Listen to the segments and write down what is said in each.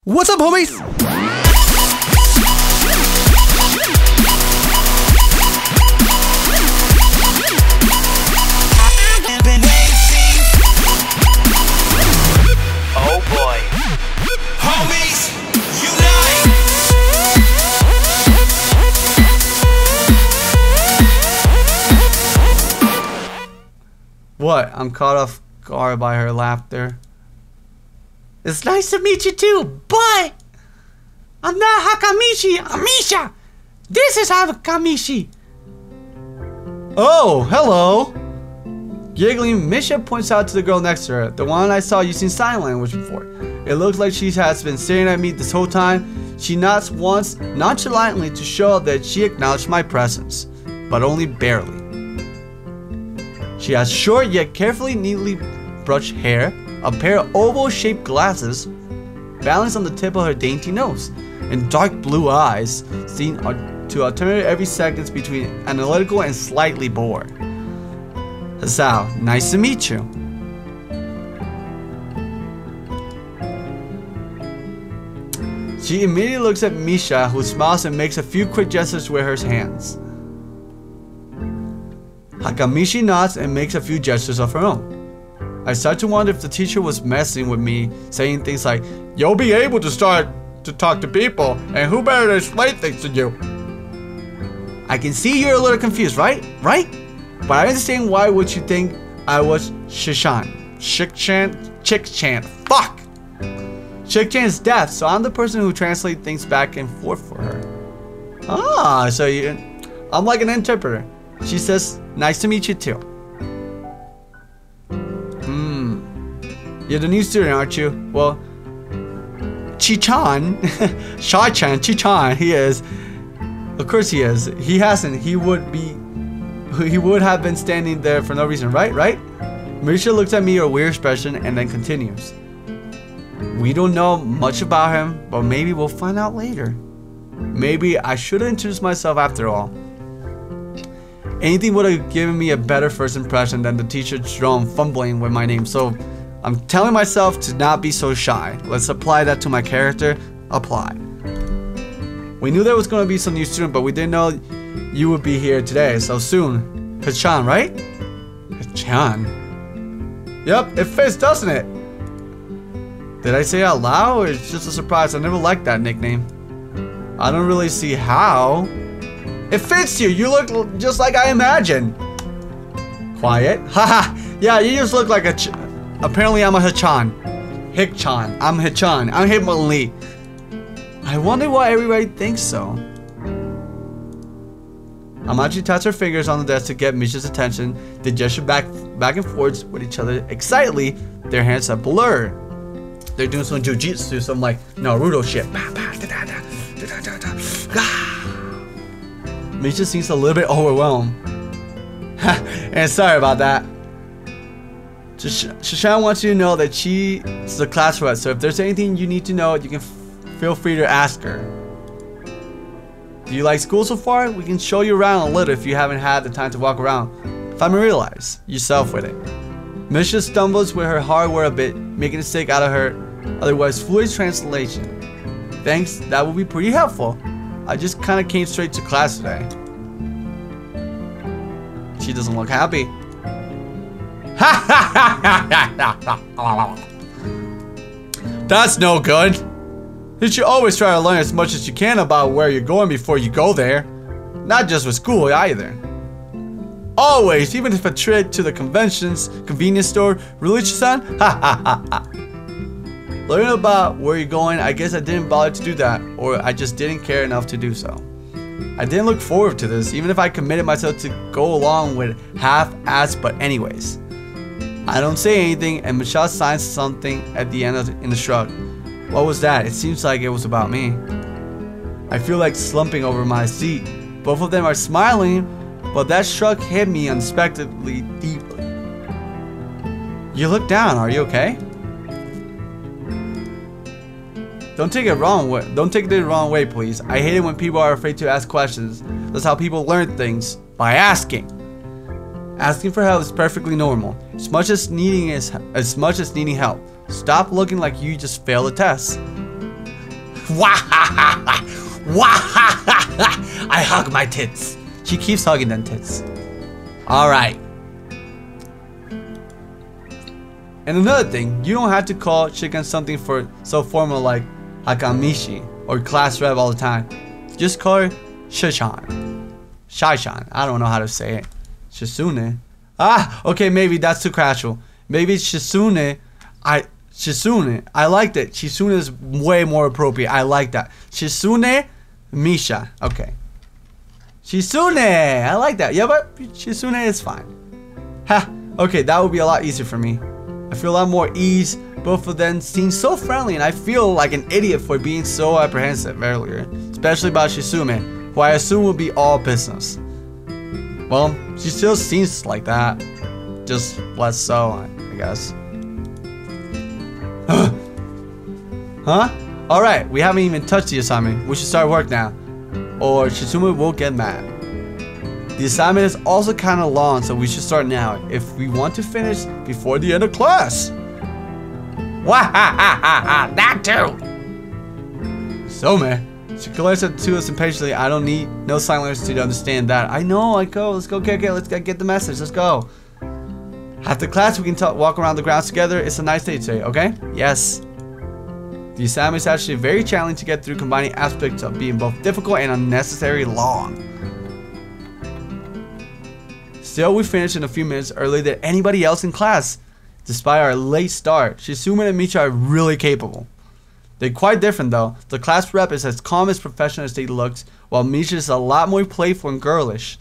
What's up, homies? Oh boy. Homies, unite! What? I'm caught off guard by her laughter. It's nice to meet you too, but I'm not Hakamichi, I'm Misha. This is Hakamichi. Oh, hello. Giggling, Misha points out to the girl next to her, the one I saw using sign language before. It looks like she has been staring at me this whole time. She nods once, nonchalantly, to show that she acknowledged my presence, but only barely. She has short yet carefully neatly brushed hair, a pair of oval-shaped glasses balanced on the tip of her dainty nose, and dark blue eyes seen to alternate every seconds between analytical and slightly bored. Hasao, nice to meet you. She immediately looks at Misha, who smiles and makes a few quick gestures with her hands. Hakamichi nods and makes a few gestures of her own. I start to wonder if the teacher was messing with me, saying things like, "You'll be able to start to talk to people, and who better to explain things to you?" I can see you're a little confused, right? But I understand why would you think I was Chick-chan. Fuck! Chick-chan is deaf, so I'm the person who translates things back and forth for her. Ah, so I'm like an interpreter. She says, "Nice to meet you too." You're the new student, aren't you? Well, Chi-chan, Sha-chan, Chi-chan, he is. Of course he is. He hasn't. He would have been standing there for no reason, right? Misha looks at me with a weird expression and then continues. We don't know much about him, but maybe we'll find out later. Maybe I should have introduced myself after all. Anything would have given me a better first impression than the teacher's drone fumbling with my name, so I'm telling myself to not be so shy. Let's apply that to my character. Apply. We knew there was going to be some new student, but we didn't know you would be here today so soon. Hachan, right? Hachan. Yep, it fits, doesn't it? Did I say it out loud, or it's just a surprise? I never liked that nickname. I don't really see how. It fits you. You look just like I imagined. Quiet. Haha. Yeah, you just look like a... Apparently I'm a Hachan. Hick-chan. I'm Hachan. I'm Hitmonlee. I wonder why everybody thinks so. Amachi taps her fingers on the desk to get Misha's attention. They gesture back and forth with each other excitedly. Their hands are blurred. They're doing some jujitsu, some like Naruto shit. Misha seems a little bit overwhelmed. And sorry about that. Shashan wants you to know that she is the class rep, so if there's anything you need to know, you can feel free to ask her. Do you like school so far? We can show you around a little if you haven't had the time to walk around. Familiarize yourself with it. Misha stumbles with her hard word a bit, making a mistake out of her otherwise fluid translation. Thanks, that would be pretty helpful. I just kind of came straight to class today. She doesn't look happy. That's no good. You should always try to learn as much as you can about where you're going before you go there. Not just with school either. Always, even if a trip to the convenience store, religious-san, Learning about where you're going, I guess I didn't bother to do that, or I just didn't care enough to do so. I didn't look forward to this, even if I committed myself to go along with half-assed, but anyways. I don't say anything, and Michelle signs something at the end in the shrug. What was that? It seems like it was about me. I feel like slumping over my seat. Both of them are smiling, but that shrug hit me unexpectedly deeply. You look down, are you okay? Don't take it the wrong way, please. I hate it when people are afraid to ask questions. That's how people learn things, by asking. Asking for help is perfectly normal, as much as needing help. Stop looking like you just failed a test. I hug my tits. She keeps hugging them tits. Alright. And another thing, you don't have to call Shikan something for so formal like Hakamishi or class rep all the time. Just call her Shishan. Shaishan. I don't know how to say it. Shisune. Ah, okay, maybe that's too casual. Maybe Shisune. Shisune. I like that. Shisune is way more appropriate. I like that. Shisune Misha. Okay. Shisune. I like that. Yeah, but Shisune is fine. Ha. Okay, that would be a lot easier for me. I feel a lot more ease. Both of them seem so friendly, and I feel like an idiot for being so apprehensive earlier. Especially about Shisume, who I assume will be all business. Well, she still seems like that. Just less so, I guess. Huh? Alright, we haven't even touched the assignment. We should start work now, or Shisume will get mad. The assignment is also kind of long, so we should start now if we want to finish before the end of class. Wahahaha, that too! So, man. She glares at the two of us impatiently. I don't need no sign language to understand that. I know, let's go. Okay, let's get the message. Let's go. After class, we can walk around the grounds together. It's a nice day today, okay? Yes. The assignment is actually very challenging to get through, combining aspects of being both difficult and unnecessarily long. Still, we finished in a few minutes earlier than anybody else in class. Despite our late start, Shisume and Misha are really capable. They're quite different though. The class rep is as calm as professional as they looks, while Misha is a lot more playful and girlish.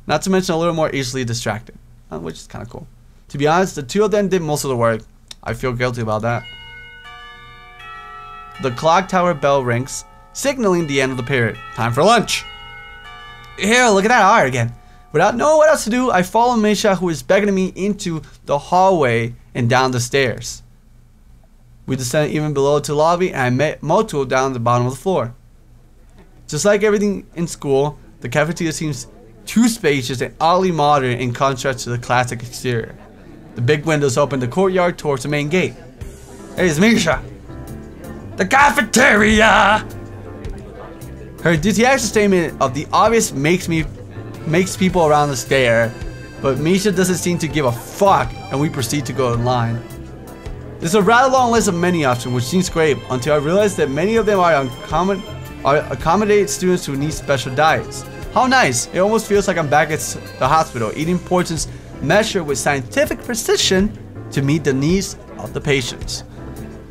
Not to mention a little more easily distracted, which is kind of cool. To be honest, the two of them did most of the work. I feel guilty about that. The clock tower bell rings, signaling the end of the period. Time for lunch. Here, look at that art again. Without knowing what else to do, I follow Misha, who is beckoning me into the hallway and down the stairs. We descended even below to the lobby, and I met Moto down the bottom of the floor. Just like everything in school, the cafeteria seems too spacious and oddly modern in contrast to the classic exterior. The big windows open the courtyard towards the main gate. Hey, it's Misha. The cafeteria! Her enthusiastic statement of the obvious makes people around us stare, but Misha doesn't seem to give a fuck, and we proceed to go in line. There's a rather long list of menu options, which seems great, until I realize that many of them are accommodated students who need special diets. How nice! It almost feels like I'm back at the hospital, eating portions measured with scientific precision to meet the needs of the patients.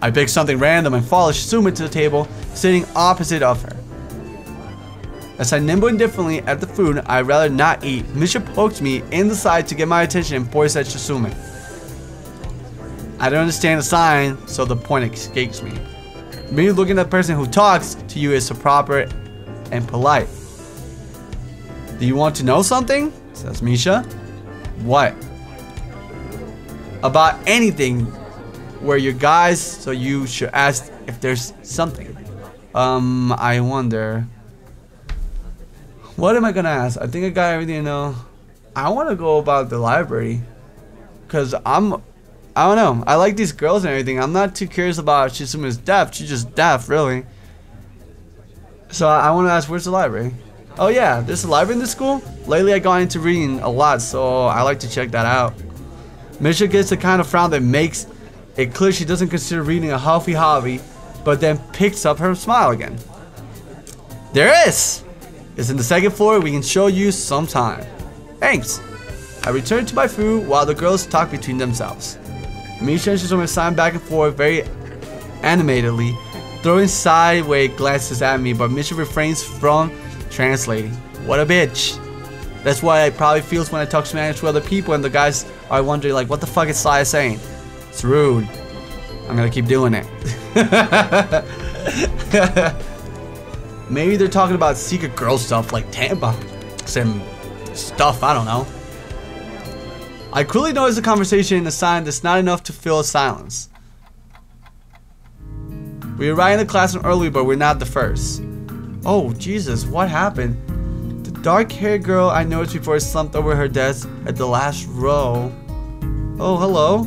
I pick something random and follow Shisume to the table, sitting opposite of her. As I nibble indifferently at the food I'd rather not eat, Misha pokes me in the side to get my attention and points at Shisume. I don't understand the sign, so the point escapes me. Me looking at the person who talks to you is so proper and polite. Do you want to know something? Says Misha. What? About anything where you're guys, so you should ask if there's something. I wonder. What am I gonna ask? I think I got everything I know. I want to go about the library, cause I don't know. I like these girls and everything. I'm not too curious about Shisume's deaf. She's just deaf, really. So I want to ask, where's the library? Oh yeah, there's a library in this school. Lately I got into reading a lot, so I like to check that out. Misha gets the kind of frown that makes it clear she doesn't consider reading a healthy hobby, but then picks up her smile again. There is! It's in the second floor. We can show you sometime. Thanks. I return to my food while the girls talk between themselves. Misha and Shisume sign back and forth very animatedly, throwing sideways glances at me, but Misha refrains from translating. What a bitch. That's why it probably feels when I talk Spanish to other people and the guys are wondering like, what the fuck is Sly saying? It's rude. I'm gonna keep doing it. Maybe they're talking about secret girl stuff like Tampa. Some stuff, I don't know. I quickly notice the conversation in the sign that's not enough to fill a silence. We arrived in the classroom early, but we're not the first. Oh, Jesus, what happened? The dark-haired girl I noticed before slumped over her desk at the last row. Oh, hello.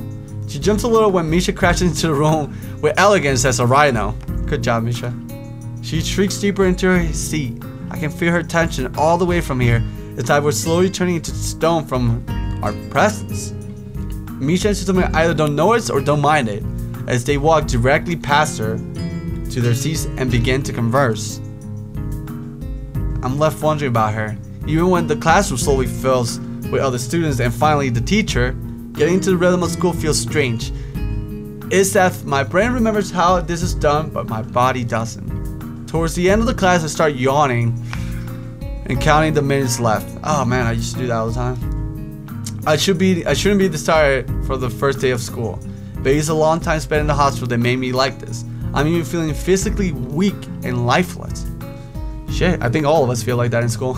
She jumps a little when Misha crashes into the room with elegance as a rhino. Good job, Misha. She shrieks deeper into her seat. I can feel her tension all the way from here. It's like we're slowly turning into stone from our presence. Misha and Suzume either don't notice or don't mind it, as they walk directly past her to their seats and begin to converse. I'm left wondering about her. Even when the classroom slowly fills with other students and finally the teacher, getting into the rhythm of school feels strange. It's that my brain remembers how this is done, but my body doesn't. Towards the end of the class, I start yawning and counting the minutes left. Oh man, I used to do that all the time. I shouldn't be this tired for the first day of school, but it's a long time spent in the hospital that made me like this. I'm even feeling physically weak and lifeless. Shit, I think all of us feel like that in school.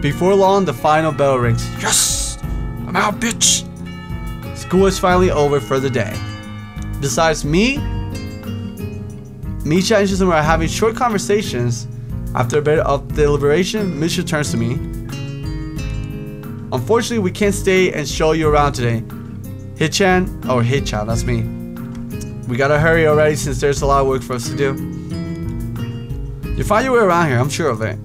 Before long, the final bell rings. Yes! I'm out, bitch! School is finally over for the day. Besides me, Misha and Suzume are having short conversations. After a bit of deliberation, Misha turns to me. Unfortunately, we can't stay and show you around today. Hit-chan, or Hit-chan, that's me. We gotta hurry already since there's a lot of work for us to do. You find your way around here, I'm sure of it.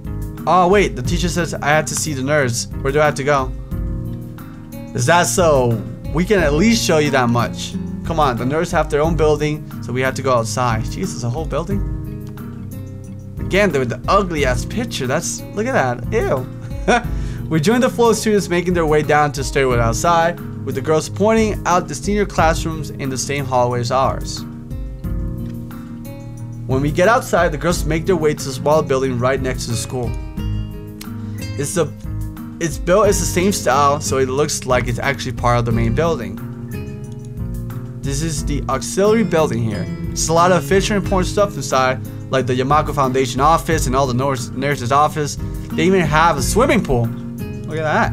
Oh wait, the teacher says I had to see the nurse. Where do I have to go? Is that so? We can at least show you that much. Come on, the nurse have their own building, so we have to go outside. Jesus, a whole building? Again, with the ugly ass picture. Look at that. Ew. We join the flow of students making their way down to stairway outside, with the girls pointing out the senior classrooms in the same hallway as ours. When we get outside, the girls make their way to the small building right next to the school. It's built as the same style, so it looks like it's actually part of the main building. This is the auxiliary building here. There's a lot of official and important stuff inside, like the Yamako Foundation office and all the nurses' office. They even have a swimming pool. Look at that.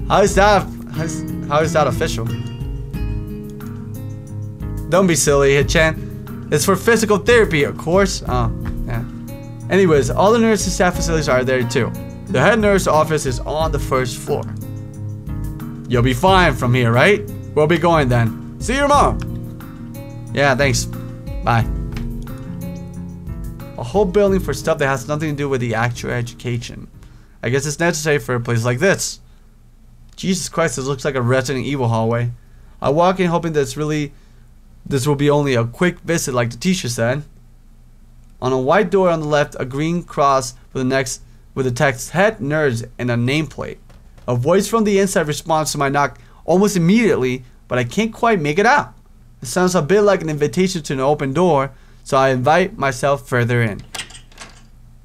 How is that official? Don't be silly, Hit-chan. It's for physical therapy, of course. Oh, yeah. Anyways, all the nursing staff facilities are there too. The head nurse office is on the first floor. You'll be fine from here, right? We'll be going then. See you tomorrow. Yeah, thanks. Bye. A whole building for stuff that has nothing to do with the actual education. I guess it's necessary for a place like this. Jesus Christ, this looks like a Resident Evil hallway. I walk in hoping this will be only a quick visit like the teacher said. On a white door on the left, a green cross with the text head nerds and a nameplate. A voice from the inside responds to my knock almost immediately, but I can't quite make it out. It sounds a bit like an invitation to an open door, so I invite myself further in.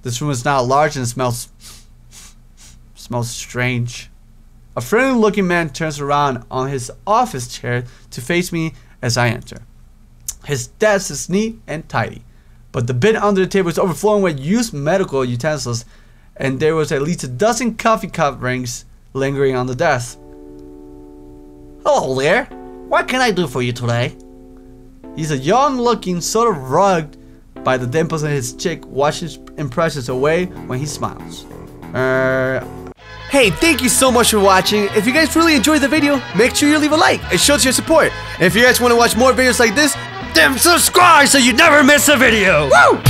This room is not large and smells strange. A friendly looking man turns around on his office chair to face me as I enter. His desk is neat and tidy, but the bin under the table is overflowing with used medical utensils, and there was at least a dozen coffee cup rings lingering on the desk. Hello there. What can I do for you today? He's a young looking, sort of rugged by the dimples in his cheek, washes impressions away when he smiles. Hey, thank you so much for watching. If you guys really enjoyed the video, make sure you leave a like. It shows your support. And if you guys want to watch more videos like this, then subscribe so you never miss a video. Woo!